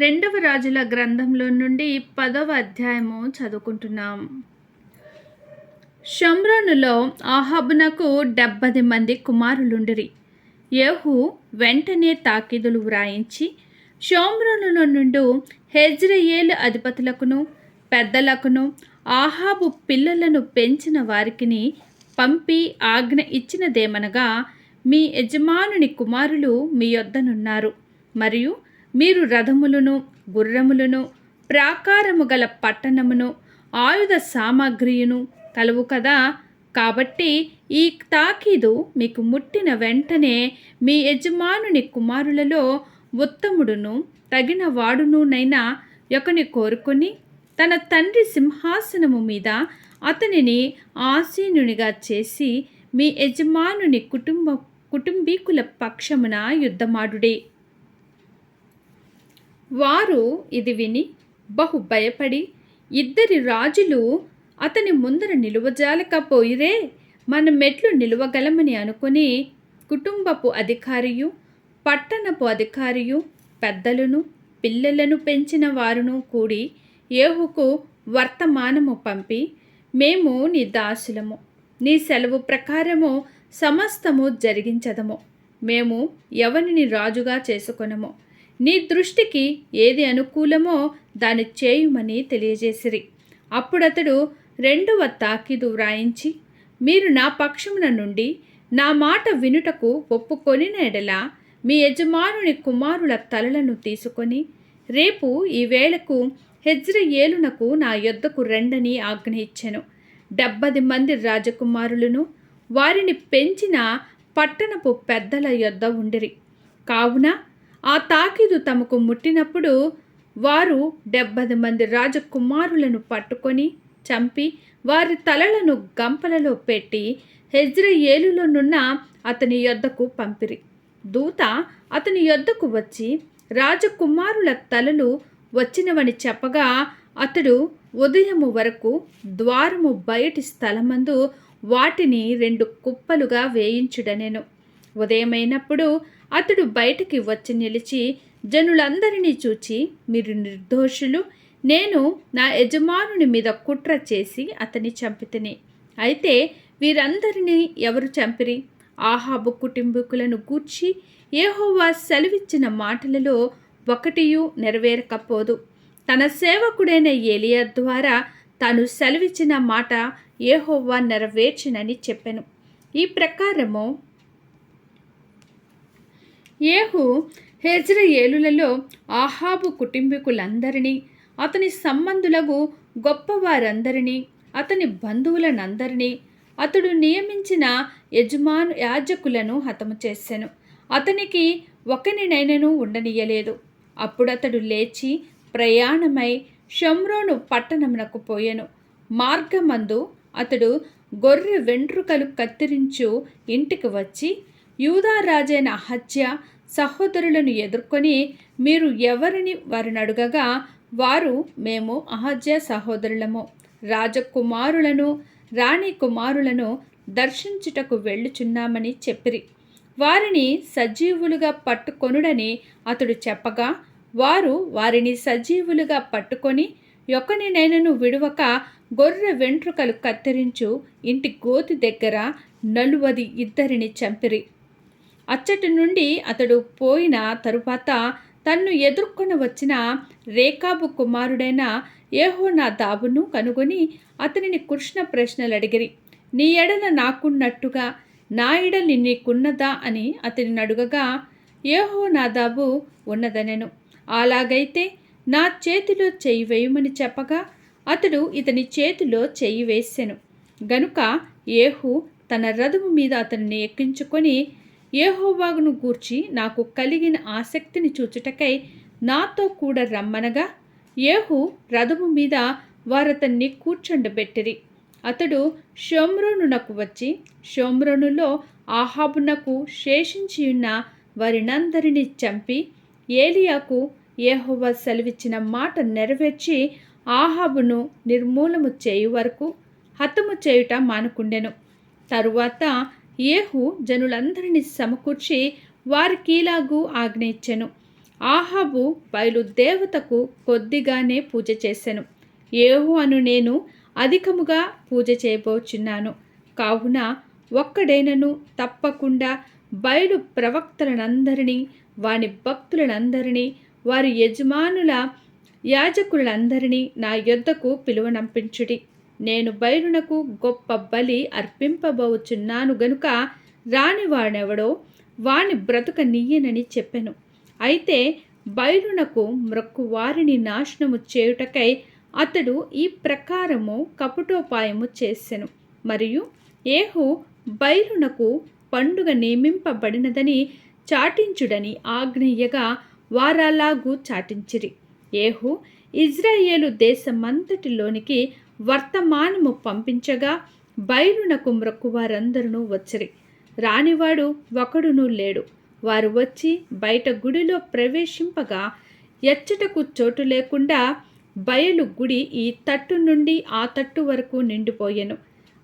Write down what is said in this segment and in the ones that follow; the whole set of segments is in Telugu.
రెండవ రాజుల గ్రంథంలో నుండి 10వ అధ్యాయము చదువుకుంటున్నాం. షోమ్రోనులో ఆహాబునకు 70 మంది కుమారులుండిరి. యెహూ వెంటనే తాకీదులు వ్రాయించి షోమ్రోనులో నుండి హెజ్రెయేలు అధిపతులకును పెద్దలకును ఆహాబు పిల్లలను పెంచిన వారికిని పంపి ఆజ్ఞ ఇచ్చినదేమనగా, మీ యజమానుని కుమారులు మీ యొద్దనున్నారు, మరియు మీరు రథములను గుర్రములను ప్రాకారము గల పట్టణమును ఆయుధ సామగ్రియును కలవు కదా. కాబట్టి ఈ తాకీదు మీకు ముట్టిన వెంటనే మీ యజమానుని కుమారులలో ఉత్తముడును తగిన వాడునునైనా ఒకని కోరుకొని తన తండ్రి సింహాసనము మీద అతనిని ఆసీనునిగా చేసి మీ యజమానుని కుటుంబీకుల పక్షమున యుద్ధమాడుడే. వారు ఇది విని బహు భయపడి, ఇద్దరి రాజులు అతని ముందర నిలువజాలకపోయిరే, మనమెట్లు నిలువగలమని అనుకుని కుటుంబపు అధికారియు పట్టణపు అధికారియు పెద్దలను పిల్లలను పెంచిన వారును కూడి యెహూకు వర్తమానము పంపి, మేము నీ దాసులము, నీ సెలవు ప్రకారము సమస్తము జరిగించదము, మేము ఎవరిని రాజుగా చేసుకొనము, నీ దృష్టికి ఏది అనుకూలమో దాన్ని చేయుమని తెలియజేసిరి. అప్పుడతడు రెండవ తాకీదు వ్రాయించి, మీరు నా పక్షమున నుండి నా మాట వినుటకు ఒప్పుకొనిన ఎడల మీ యజమానుని కుమారుల తలలను తీసుకొని రేపు ఈ వేళకు హెజ్రెయేలునకు నా యొద్దకు రెండని ఆజ్ఞ ఇచ్చెను. 70 మంది రాజకుమారులను వారిని పెంచిన పట్టణపు పెద్దల యొద్ద ఉండిరి. కావున ఆ తాకీదు తమకు ముట్టినప్పుడు వారు 70 మంది రాజకుమారులను పట్టుకొని చంపి వారి తలలను గంపలలో పెట్టి హెజ్రెయేలులోనున్న అతని యొద్దకు పంపిరి. దూత అతని యొద్దకు వచ్చి రాజకుమారుల తలలు వచ్చినవని చెప్పగా, అతడు ఉదయము వరకు ద్వారము బయటి స్థలమందు వాటిని 2 కుప్పలుగా వేయించుడనెను. ఉదయమైనప్పుడు అతడు బయటికి వచ్చి నిలిచి జనులందరినీ చూచి, మీరు నిర్దోషులు, నేను నా యజమానుని మీద కుట్ర చేసి అతని చంపితిని. అయితే వీరందరినీ ఎవరు చంపిరి? ఆహాబు కుటుంబీకులను గూర్చి యెహోవా సెలవిచ్చిన మాటలలో ఒకటియు నెరవేరకపోదు. తన సేవకుడైన ఏలియా ద్వారా తాను సెలవిచ్చిన మాట యెహోవా నెరవేర్చినని చెప్పెను. ఈ ప్రకారము యెహూ హెజ్రెయేలులలో ఆహాబు కుటుంబీకులందరినీ, అతని సంబంధులకు గొప్పవారందరినీ, అతని బంధువులనందరినీ, అతడు నియమించిన యాజకులను హతము చేసెను. అతనికి ఒకనినైనను ఉండనీయలేదు. అప్పుడతడు లేచి ప్రయాణమై షోమ్రోను పట్టణమునకు పోయెను. మార్గమందు అతడు గొర్రె వెంట్రుకలు కత్తిరించు ఇంటికి వచ్చి యూదా రాజైన అహజ్యా సహోదరులను ఎదుర్కొని, మీరు ఎవరిని వారిని అడుగగా, వారు మేము అహజ్యా సహోదరులము, రాజకుమారులను రాణి కుమారులను దర్శించుటకు వెళ్ళుచున్నామని చెప్పిరి. వారిని సజీవులుగా పట్టుకొనుడని అతడు చెప్పగా, వారు వారిని సజీవులుగా పట్టుకొని ఒకనినైనను విడువక గొర్రె వెంట్రుకలు కత్తిరించు ఇంటి గోతి దగ్గర 42 చంపిరి. అచ్చటి నుండి అతడు పోయిన తరువాత తన్ను ఎదుర్కొని వచ్చిన రేకాబు కుమారుడైన యెహోనాదాబును కనుగొని అతనిని కృష్ణ ప్రశ్నలు అడిగిరి. నీ ఎడల నాకున్నట్టుగా నా ఎడల నీకున్నదా అని అతనిని అడుగగా, యెహోనాదాబు ఉన్నదనెను. అలాగైతే నా చేతిలో చెయ్యి వేయమని చెప్పగా, అతడు ఇతని చేతిలో చెయ్యి వేసెను. గనుక యెహూ తన రథము మీద అతనిని ఎక్కించుకొని, యెహోవాను గూర్చి నాకు కలిగిన ఆసక్తిని చూచుటకై నాతో కూడా రమ్మనగా, యెహూ రథము మీద వారతన్ని కూర్చుండబెట్టిరి. అతడు షోమ్రోనునకు వచ్చి షోమ్రోనులో ఆహాబునకు శేషించియున్న వారినందరినీ చంపి ఏలియాకు యెహోవా సెలవిచ్చిన మాట నెరవేర్చి ఆహాబును నిర్మూలము చేయు వరకు హతము చేయుట మానుకుండెను. తరువాత యెహూ జనులందరినీ సమకూర్చి వారికీలాగు ఆజ్ఞ ఇచ్చెను. ఆహాబు బయలుదేవతకు కొద్దిగానే పూజ చేసెను. యెహోవాను నేను అధికముగా పూజ చేయబోచున్నాను. కావున ఒక్కడైనను తప్పకుండా బయలు ప్రవక్తలనందరినీ, వాని భక్తులనందరినీ, వారి యజమానుల యాజకులందరినీ నా యొద్దకు పిలువనంపించుడి. నేను బయలునకు గొప్ప బలి అర్పింపబోచున్నాను గనుక రానివాడెవడో వాని బ్రతుక నీయనని చెప్పెను. అయితే బయలునకు మ్రొక్కు వారిని నాశనము చేయుటకై అతడు ఈ ప్రకారము కపటోపాయము చేసెను. మరియు యెహూ బయలునకు పండుగ నియమింపబడినదని చాటించుడని ఆజ్ఞయ్యగా వారలాగు చాటించిరి. యెహూ ఇజ్రాయేలు దేశమంతటిలోనికి వర్తమానము పంపించగా బయలునకు మ్రొక్కువారందరూ వచ్చిరి. రానివాడు ఒకడునూ లేడు. వారు వచ్చి బయట గుడిలో ప్రవేశింపగా ఎచ్చటకు చోటు లేకుండా బయలు గుడి ఈ తట్టు నుండి ఆ తట్టు వరకు నిండిపోయెను.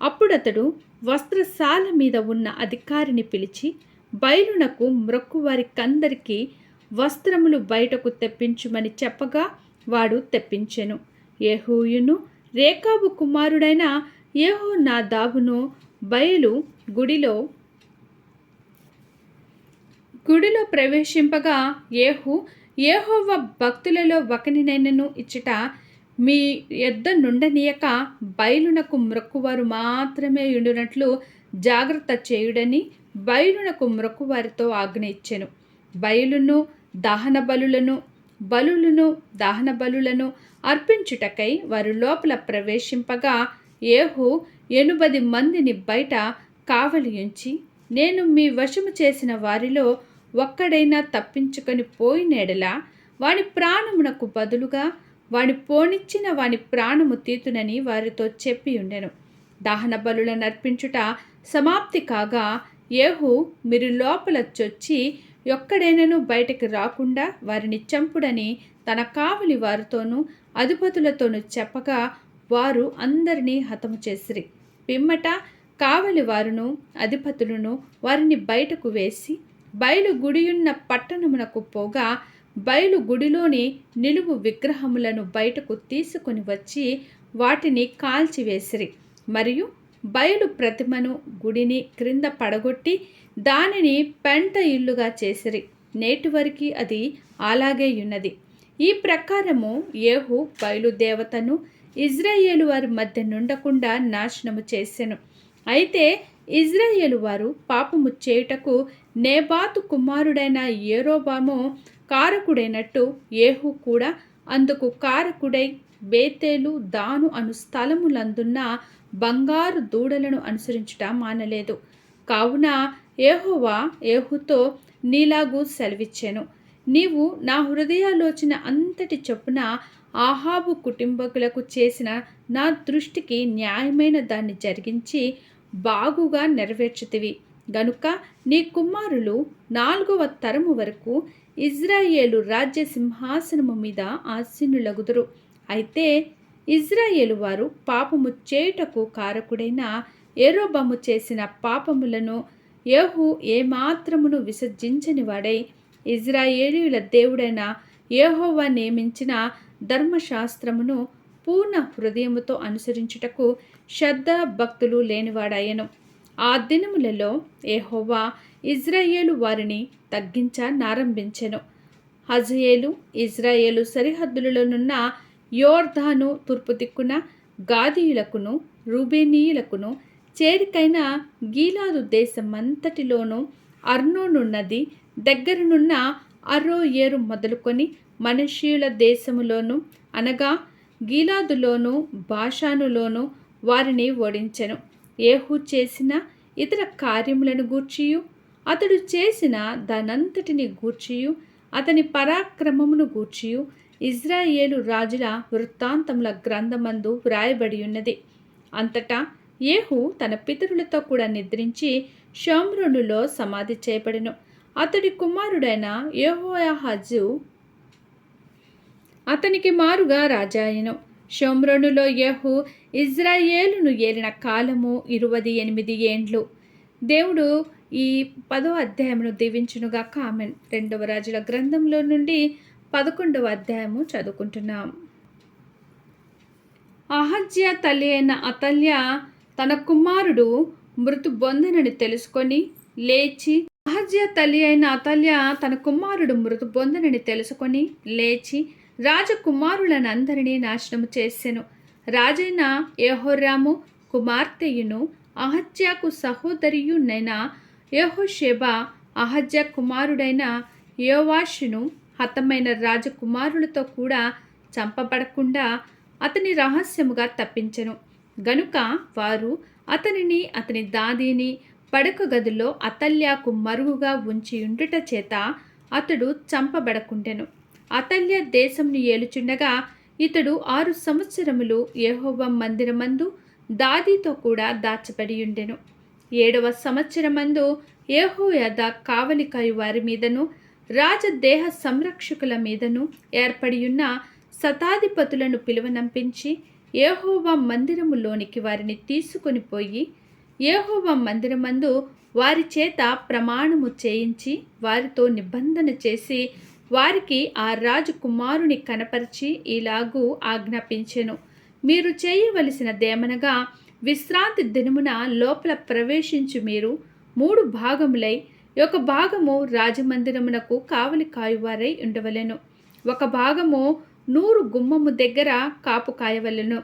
అప్పుడతడు వస్త్రశాల మీద ఉన్న అధికారిని పిలిచి బయలునకు మ్రొక్కువారికందరికీ వస్త్రములు బయటకు తెప్పించుమని చెప్పగా వాడు తెప్పించెను. యెహూయును రేకాబు కుమారుడైన యెహోనాదాబును బయలు గుడిలో ప్రవేశింపగా యెహోవా భక్తులలో ఒకనినైనను ఇచ్చట మీ యొద్ద నుండనీయక బయలునకు మ్రొక్కువారు మాత్రమే ఉండునట్లు జాగ్రత్త చేయుడని బయలునకు మ్రొక్కువారితో ఆజ్ఞ ఇచ్చెను. బయలును దహన బలులను అర్పించుటకై వారు లోపల ప్రవేశింపగా యెహూ 80 మందిని బయట కావలి ఉంచి, నేను మీ వశము చేసిన వారిలో ఒక్కడైనా తప్పించుకొని పోయినెడల వాని ప్రాణమునకు బదులుగా వాని పోనిచ్చిన వాని ప్రాణము తీతునని వారితో చెప్పి ఉండెను. దహన బలులను అర్పించుట సమాప్తి కాగా యెహూ మీరు లోపల చొచ్చి ఒక్కడైనను బయటికి రాకుండా వారిని చంపుడని తన కావలి వారితోనూ అధిపతులతోనూ చెప్పగా వారు అందరినీ హతము చేసిరి. పిమ్మట కావలి వారును అధిపతులను వారిని బయటకు వేసి బయలు గుడియున్న పట్టణమునకు పోగా బయలు గుడిలోని నిలువు విగ్రహములను బయటకు తీసుకొని వచ్చి వాటిని కాల్చివేసిరి. మరియు బయలు ప్రతిమను గుడిని క్రింద పడగొట్టి దానిని పెంట ఇల్లుగా చేసిరి. నేటి వరకు అది అలాగే ఉన్నది. ఈ ప్రకారము యెహూ బయలుదేవతను ఇజ్రాయేలు వారి మధ్య నుండకుండా నాశనము చేసెను. అయితే ఇజ్రాయేలు వారు పాపము చేయుటకు నేబాతు కుమారుడైన యెరోబాము కారకుడైనట్టు యెహూ కూడా అందుకు కారకుడై బేతేలు దాను అను స్థలములందున్న బంగారు దూడలను అనుసరించుట మానలేదు. కావున యెహోవా యెహూతో నీలాగు సెలవిచ్చెను, నీవు నా హృదయాలోచన అంతటి చొప్పున ఆహాబు కుటుంబకులకు చేసిన నా దృష్టికి న్యాయమైన దాన్ని జరిగించి బాగుగా నెరవేర్చుతివి గనుక నీ కుమారులు 4వ తరము వరకు ఇజ్రాయేలు రాజ్య సింహాసనము మీద ఆసీనులగుదురు. అయితే ఇజ్రాయేలు వారు పాపము చేయుటకు కారకుడైన యెరోబాము చేసిన పాపములను యెహూ ఏమాత్రమును విసర్జించని వాడై ఇజ్రాయేలీయుల దేవుడైన యెహోవా నియమించిన ధర్మశాస్త్రమును పూర్ణ హృదయముతో అనుసరించుటకు శ్రద్ధ భక్తులు లేనివాడాయను. ఆ దినములలో యెహోవా ఇజ్రాయేలు వారిని తగ్గించనారంభించెను. హజయేలు ఇజ్రాయేలు సరిహద్దులలోనున్న యోర్దాను తూర్పు దిక్కున గాదీయులకును రూబేనీయులకును చేరికైన గీలాదు దేశమంతటిలోనూ అర్నోను నది దగ్గరనున్న అరోయేరు మొదలుకొని మనష్షీయుల దేశములోను అనగా గీలాదులోను బాషానులోను వారిని ఓడించెను. యెహూ చేసిన ఇతర కార్యములను గూర్చియు అతడు చేసిన దానంతటిని గూర్చియు అతని పరాక్రమమును గూర్చియు ఇజ్రాయేలు రాజుల వృత్తాంతముల గ్రంథమందు వ్రాయబడి ఉన్నది. అంతటా యెహూ తన పితరులతో కూడా నిద్రించి షోమ్రోనులో సమాధి చేయబడెను. అతడి కుమారుడైన యెహోయాహాజు అతనికి మారుగా రాజాయెను. షోమ్రోనులో యెహూ ఇజ్రాయేలును ఏలిన కాలము 28 ఏండ్లు. దేవుడు ఈ 10వ అధ్యాయమును దీవించునుగాక. ఆమెన్. 2వ రాజుల గ్రంథంలో నుండి 11వ అధ్యాయము చదువుకుంటున్నాం. అహజ్యా తల్లి అయిన అతల్య తన కుమారుడు మృతు బొందనని తెలుసుకొని లేచి రాజకుమారులనందరినీ నాశనము చేసెను. రాజైన యెహోరాము కుమార్తెయును అహజ్యాకు సహోదరియునైన యెహోషెబ అహజ్యా కుమారుడైన యోవాషును హతమైన రాజకుమారులతో కూడా చంపబడకుండా అతని రహస్యముగా తప్పించెను. గనుక వారు అతనిని అతని దాదిని పడక గదిలో అతల్యాకు మరుగుగా ఉంచి ఉండుట చేత అతడు చంపబడకుండెను. అతల్య దేశంను ఏలుచుండగా ఇతడు 6 సంవత్సరములు యెహోవా మందిరమందు దాదీతో కూడా దాచబడి ఉండెను. 7వ సంవత్సరమందు యెహోయాదా కావలి కాయు వారి మీదను రాజదేహ సంరక్షకుల మీదను ఏర్పడియున్న శతాధిపతులను పిలువనంపించి యెహోవా మందిరములోనికి వారిని తీసుకొని పోయి యెహోవా మందిరమందు వారి చేత ప్రమాణము చేయించి వారితో నిబంధన చేసి వారికి ఆ రాజకుమారుని కనపరిచి ఇలాగూ ఆజ్ఞాపించెను. మీరు చేయవలసినదేమనగా విశ్రాంతి దినమున లోపల ప్రవేశించు మీరు 3 భాగములై 1 భాగము రాజమందిరమునకు కావలి కాయువారై ఉండవలెను. 1 భాగము నూరు గుమ్మము దగ్గర కాపు కాయవలెను.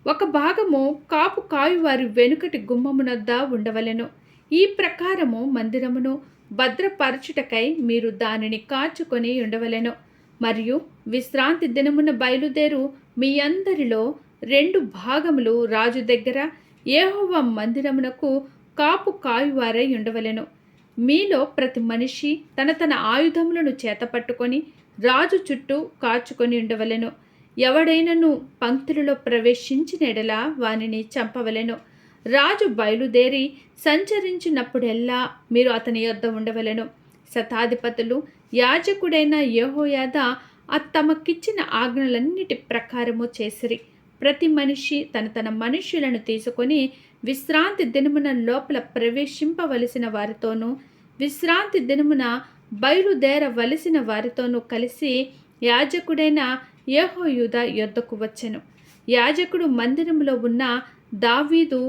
1 భాగము కాపు కాయువారి వెనుకటి గుమ్మమునొద్ద ఉండవలెను. ఈ ప్రకారము మందిరమును భద్రపరచుటకై మీరు దానిని కాచుకొని ఉండవలెను. మరియు విశ్రాంతి దినమున బయలుదేరు మీ అందరిలో 2 భాగములు రాజు దగ్గర యెహోవా మందిరమునకు కాపు కాయువారై ఉండవలెను. మీలో ప్రతి మనిషి తన తన ఆయుధములను చేతపట్టుకొని రాజు చుట్టూ కాచుకొని ఉండవలెను. ఎవడైనను పంక్తులలో ప్రవేశించిన ఎడల వానిని చంపవలెను. రాజు బయలుదేరి సంచరించినప్పుడెల్లా మీరు అతని యొద్ద ఉండవలెను. శతాధిపతులు యాజకుడైన యెహోయాదా తమకిచ్చిన ఆజ్ఞలన్నిటి ప్రకారము చేసిరి. ప్రతి మనిషి తన తన మనుష్యులను తీసుకొని విశ్రాంతి దినమున లోపల ప్రవేశింపవలసిన వారితోనూ విశ్రాంతి దినమున బయలుదేరవలసిన వారితోనూ కలిసి యాజకుడైన యెహోయాదా యొద్దకు వచ్చెను. యాజకుడు మందిరములో ఉన్న దావీదు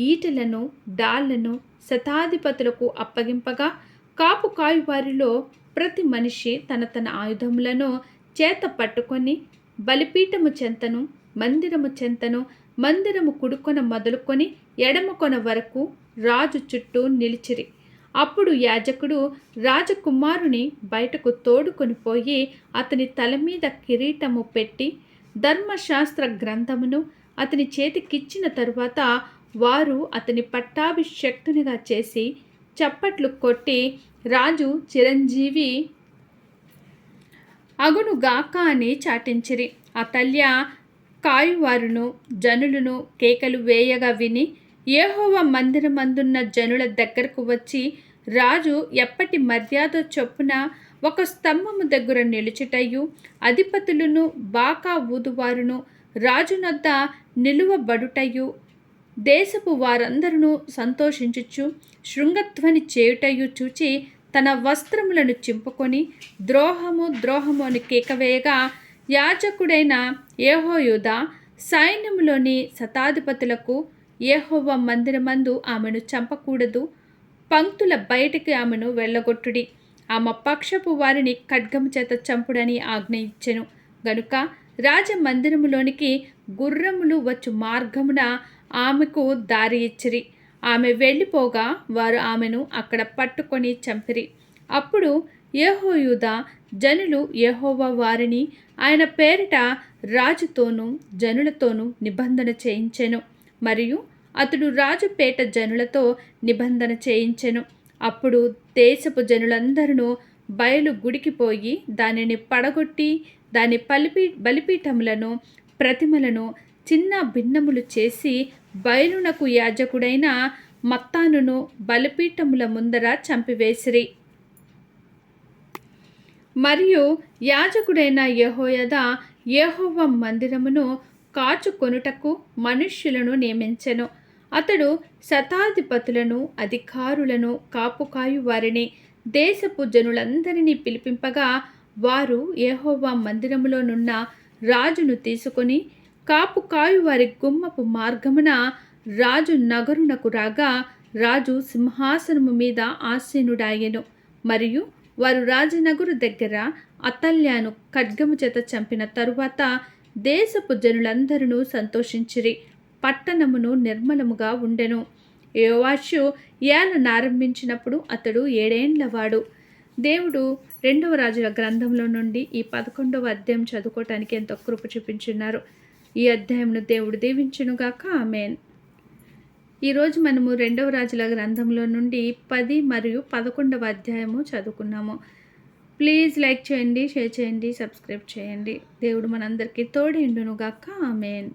ఈటెలను డాళ్లను శతాధిపతులకు అప్పగింపగా కాపు కాయువారిలో ప్రతి మనిషి తన తన ఆయుధములను చేత పట్టుకొని బలిపీఠము చెంతను మందిరము చెంతను మందిరము కుడుకొన మొదలుకొని ఎడమ కొన వరకు రాజు చుట్టూ నిలిచిరి. అప్పుడు యాజకుడు రాజకుమారుని బయటకు తోడుకొని పోయి అతని తల మీద కిరీటము పెట్టి ధర్మశాస్త్ర గ్రంథమును అతని చేతికిచ్చిన తరువాత వారు అతని పట్టాభిషక్తునిగా చేసి చప్పట్లు కొట్టి రాజు చిరంజీవి అగునుగాక అని చాటించిరి. అతల్య కాయువారును జనులను కేకలు వేయగా విని యెహోవా మందిరమందున్న జనుల దగ్గరకు వచ్చి రాజు ఎప్పటి మర్యాద చొప్పున 1 స్తంభము దగ్గర నిలుచుటయు అధిపతులను బాకా ఊదువారును రాజునొద్ద నిలువబడుటయు దేశపు వారందరూ సంతోషించుచు శృంగధ్వని చేయుటయు చూచి తన వస్త్రములను చింపుకొని ద్రోహము ద్రోహము అని కేకవేయగా యాజకుడైన యెహోయాదా సైన్యములోని శతాధిపతులకు యెహోవా మందిరమందు ఆమెను చంపకూడదు, పంక్తుల బయటికి ఆమెను వెళ్ళగొట్టుడి, ఆమె పక్షపు వారిని ఖడ్గము చేత చంపుడని ఆజ్ఞ ఇచ్చెను. గనుక రాజమందిరములోనికి గుర్రములు వచ్చు మార్గమున ఆమెకు దారి ఇచ్చిరి. ఆమె వెళ్ళిపోగా వారు ఆమెను అక్కడ పట్టుకొని చంపిరి. అప్పుడు యెహోయాదా జనులు యెహోవా వారిని ఆయన పేరిట రాజుతోనూ జనులతోనూ నిబంధన చేయించెను. మరియు అతడు రాజుపేట జనులతో నిబంధన చేయించెను. అప్పుడు దేశపు జనులందరూ బయలు గుడికి పోయి దానిని పడగొట్టి దాని బలిపీఠములను ప్రతిమలను చిన్న భిన్నములు చేసి బయలునకు యాజకుడైన మత్తానును బలిపీఠముల ముందర చంపివేసిరి. మరియు యాజకుడైన యెహోయాదా యెహోవా మందిరమును కాచుకొనుటకు మనుష్యులను నియమించెను. అతడు శతాధిపతులను, అధికారులను, కాపుకాయు వారిని, దేశపు జనులందరినీ పిలిపింపగా, వారు యెహోవా మందిరములోనున్న రాజును తీసుకొని కాపుకాయు వారి గుమ్మపు మార్గమున రాజు నగరునకు రాగా, రాజు సింహాసనము మీద ఆసీనుడాయెను. మరియు వారు రాజనగరు దగ్గర అతల్యాను ఖడ్గము చేత చంపిన తరువాత దేశపు జనులందరూ సంతోషించిరి. పట్టణమును నిర్మలముగా ఉండెను. యోవాషు ఏలనారంభించినప్పుడు అతడు 7 ఏండ్లవాడు. దేవుడు 2వ రాజుల గ్రంథంలో నుండి ఈ 11వ అధ్యాయం చదువుకోవటానికి ఎంతో కృప చూపించున్నారు. ఈ అధ్యాయంను దేవుడు దీవించునుగాక. ఆమేన్. ఈరోజు మనము 2వ రాజుల గ్రంథంలో నుండి 10 మరియు 11వ అధ్యాయము చదువుకున్నాము. ప్లీజ్ లైక్ చేయండి, షేర్ చేయండి, సబ్స్క్రైబ్ చేయండి. దేవుడు మనందరికీ తోడేండునుగాక. ఆమేన్.